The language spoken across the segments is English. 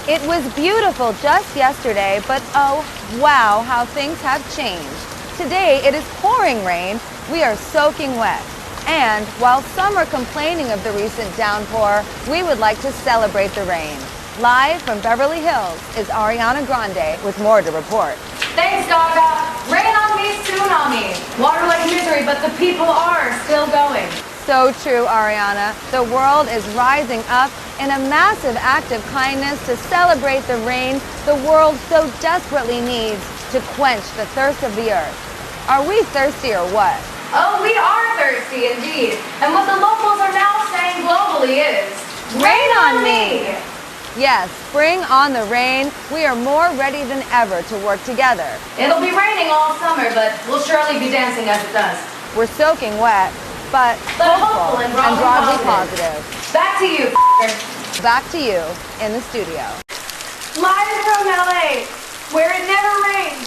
It was beautiful just yesterday, but oh, wow, how things have changed. Today, it is pouring rain. We are soaking wet. And while some are complaining of the recent downpour, we would like to celebrate the rain. Live from Beverly Hills is Ariana Grande with more to report. Thanks, Gaga. Rain on me, tsunami. Water like misery, but the people are still going. So true, Ariana. The world is rising up in a massive act of kindness to celebrate the rain the world so desperately needs to quench the thirst of the earth. Are we thirsty or what? Oh, we are thirsty indeed. And what the locals are now saying globally is, rain on me! Yes, bring on the rain. We are more ready than ever to work together. It'll be raining all summer, but we'll surely be dancing as it does. We're soaking wet, but hopeful and broadly positive. Back to you, Back to you in the studio. Live from LA, where it never rains.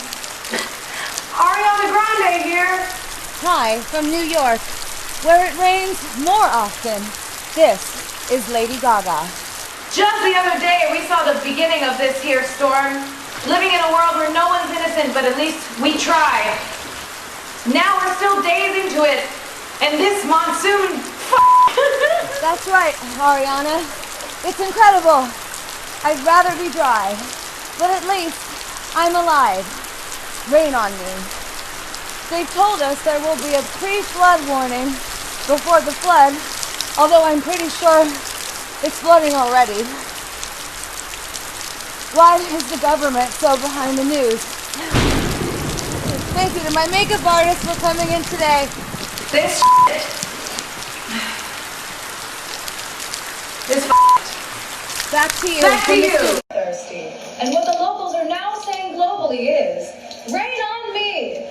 Ariana Grande here. Hi, from New York, where it rains more often. This is Lady Gaga. Just the other day, we saw the beginning of this here storm. Living in a world where no one's innocent, but at least we try. Now we're still days into it, and this monsoon, That's right, Ariana. It's incredible. I'd rather be dry, but at least I'm alive. Rain on me. They told us there will be a pre-flood warning before the flood, although I'm pretty sure it's flooding already. Why is the government so behind the news? Thank you to my makeup artist for coming in today. this is Back to you. Back to you. Thirsty. And what the locals are now saying globally is, rain on me.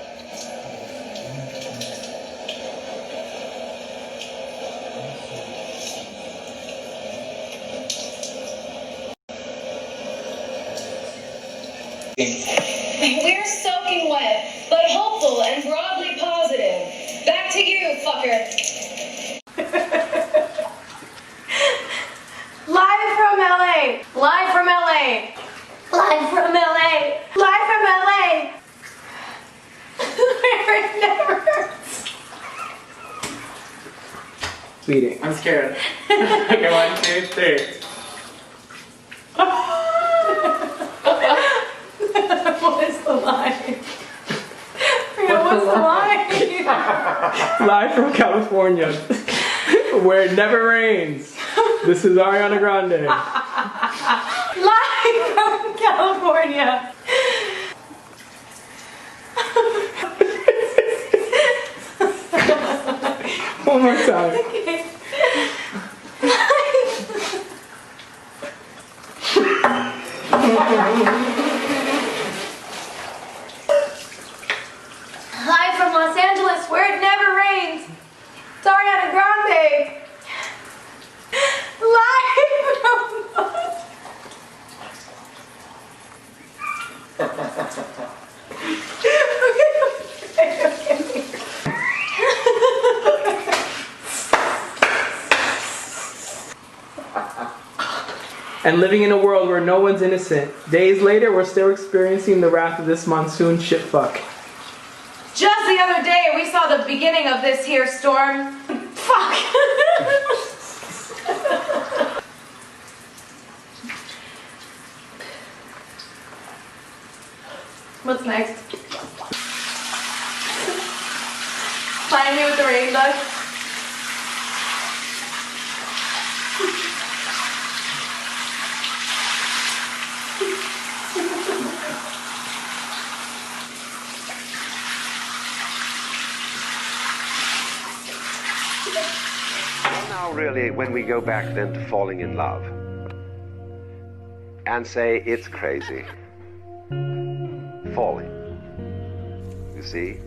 We're soaking wet, but hopeful and broadly positive. Back to you, fucker. Live from LA. Live from LA. Live from LA. Live from LA. Where it never hurts. Beating. I'm scared. Okay, 1, 2, 3. What is the line? What's the line? Live from California, where it never rains. This is Ariana Grande. Live from California. One more time. Okay. Live from Los Angeles, where it never rains. It's Ariana Grande. Live from... okay. And living in a world where no one's innocent. Days later, we're still experiencing the wrath of this monsoon shitfuck. Just the other day, we saw the beginning of this here storm. Fuck. What's next? Find me with the rain bug. Now really, when we go back then to falling in love and say it's crazy, falling, you see?